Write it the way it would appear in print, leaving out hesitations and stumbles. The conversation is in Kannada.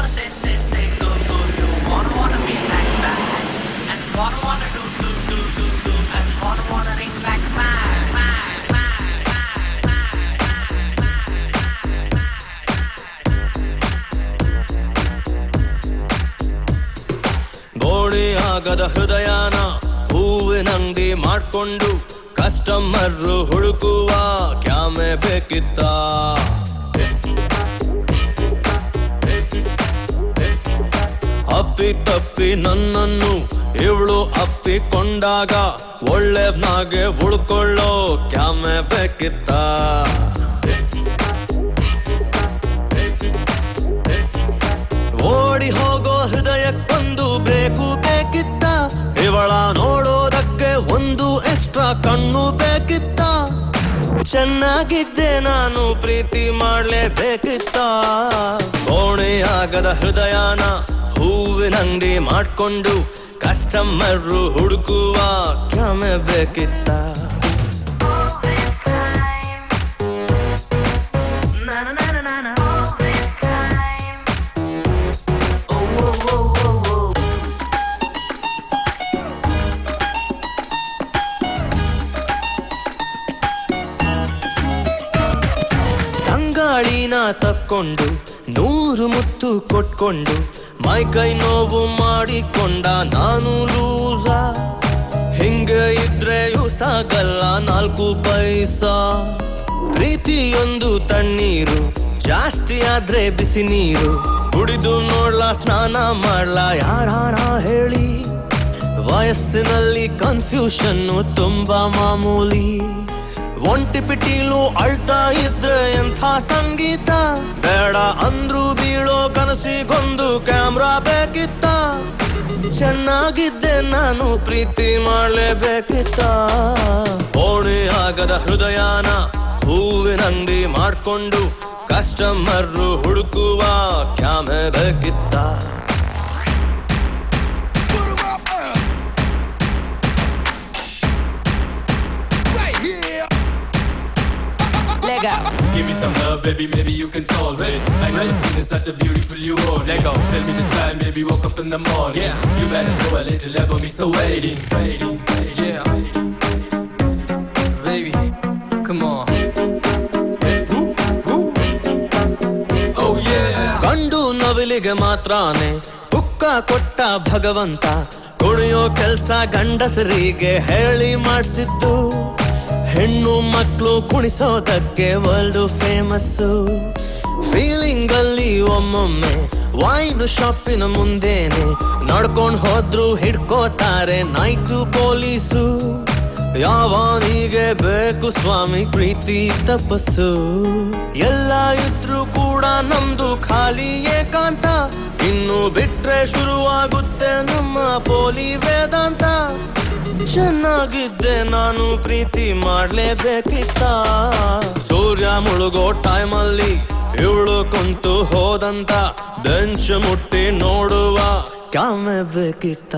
say go go. You wanna be like that, and wanna do and wanna ring like mad. ಗೋಡಿ ಆಗದ ಹೃದಯನ ಹೂವಿನಂಗಡಿ ಮಾಡ್ಕೊಂಡು ಕಸ್ಟಮರ್ ಹುಡುಕುವ ಕ್ಯಾಮೆ ಬೇಕಿತ್ತ ಅಪ್ಪಿ ತಪ್ಪಿ ನನ್ನನ್ನು ಇವಳು ಅಪ್ಪಿಕೊಂಡಾಗ ಒಳ್ಳೆನಾಗೆ ಉಳ್ಕೊಳ್ಳೋ ಕ್ಯಾಮೆ ಬೇಕಿತ್ತ ಓಡಿ ಹೋಗೋ ಹೃದಯಕ್ಕೊಂದು ಬ್ರೇಕು ಬೇಕಿತ್ತ ಇವಳ ನೋಡೋದಕ್ಕೆ ಒಂದು ಎಕ್ಸ್ಟ್ರಾ ಕಣ್ಣು ಬೇಕಿತ್ತ ಚೆನ್ನಾಗಿದ್ದೆ ನಾನು ಪ್ರೀತಿ ಮಾಡ್ಲೇಬೇಕಿತ್ತ ಕೋಣೆಯಾಗದ ಹೃದಯನ ಹೂವಿನಂಗಡಿ ಮಾಡ್ಕೊಂಡು ಕಸ್ಟಮರ್ ಹುಡುಕುವ ಕ್ಯಾಮೆ ಬೇಕಿತ್ತ ತಂಗಾಳಿನ ತಕ್ಕೊಂಡು 100 ಮುತ್ತು ಕೊಟ್ಕೊಂಡು ಮೈ ಕೈ ನೋವು ಮಾಡಿಕೊಂಡ ನಾನು ಲೂಸ ಹಿಂಗೆ ಇದ್ರೆಯೂ ಸಾಗಲ್ಲ 4 ಪೈಸಾ ಪ್ರೀತಿಯೊಂದು ತಣ್ಣೀರು ಜಾಸ್ತಿ ಆದ್ರೆ ಬಿಸಿ ನೀರು ಕುಡಿದು ನೋಡ್ಲಾ ಸ್ನಾನ ಮಾಡ್ಲಾ ಯಾರಾರ ಹೇಳಿ ವಯಸ್ಸಿನಲ್ಲಿ ಕನ್ಫ್ಯೂಷನ್ನು ತುಂಬಾ ಮಾಮೂಲಿ ಒಂಟಿ ಪಿಟೀಲು ಅಳ್ತಾ ಇದ್ರೆ ಎಂಥ ಸಂಗೀತ ಬೇಡ ಅಂದ್ರು ಬೀಳೋ ಕನಸಿಗೊಂದು ಕ್ಯಾಮ್ರಾ ಬೇಕಿತ್ತ ಚೆನ್ನಾಗಿದ್ದೆ ನಾನು ಪ್ರೀತಿ ಮಾಡ್ಲೇಬೇಕಿತ್ತ ಓಣಿ ಆಗದ ಹೃದಯನ ಹೂವಿನಂಗಡಿ ಮಾಡ್ಕೊಂಡು ಕಸ್ಟಮರ್ ಹುಡುಕುವ ಕ್ಯಾಮೆ ಬೇಕಿತ್ತ Give me some love, baby, maybe you can solve it. I never seen such a beautiful you all. Lego, tell me the time, maybe woke up in the morning. Yeah, you better go a little level me, so waiting. Yeah, baby, come on. Oh yeah. ಗಂಡು ನವಿಲಿಗೆ ಮಾತ್ರಾನೆ ಪುಕ್ಕ ಕೊಟ್ಟ ಭಗವಂತ ಕುಣಿಯೋ ಕೆಲ್ಸ ಗಂಡಸರಿಗೆ ಹೇಳಿ ಮಾಡಿಸಿದ್ದು ಹೆಣ್ಣು ಮಕ್ಕಳು ಕುಣಿಸೋದಕ್ಕೆ ವರ್ಲ್ಡ್ ಫೇಮಸ್ಸು ಫೀಲಿಂಗ್ ಅಲ್ಲಿ ಒಮ್ಮೊಮ್ಮೆ ವೈನ್ ಶಾಪಿನ ಮುಂದೇನೆ ನಡ್ಕೊಂಡು ಹೋದ್ರು ಹಿಡ್ಕೋತಾರೆ ನೈಟು ಪೊಲೀಸು ಯಾವನಿಗೆ ಬೇಕು ಸ್ವಾಮಿ ಪ್ರೀತಿ ತಪಸ್ಸು ಎಲ್ಲ ಇದ್ರು ಕೂಡ ನಮ್ದು ಖಾಲಿ ಏಕಾಂತ ಇನ್ನು ಬಿಟ್ರೆ ಶುರುವಾಗುತ್ತೆ ನಮ್ಮ ಪೋಲಿ ವೇದಾಂತ ಚೆನ್ನಾಗಿದ್ದೆ ನಾನು ಪ್ರೀತಿ ಮಾಡ್ಲೇಬೇಕಿತ್ತ ಸೂರ್ಯ ಮುಳುಗೋ ಟೈಮಲ್ಲಿ ಇವಳು ಕುಂತು ಹೋದಂತ ಬೆಂಚ್ ಮುಟ್ಟಿ ನೋಡುವ ಕ್ಯಾಮೆ ಬೇಕಿತ್ತ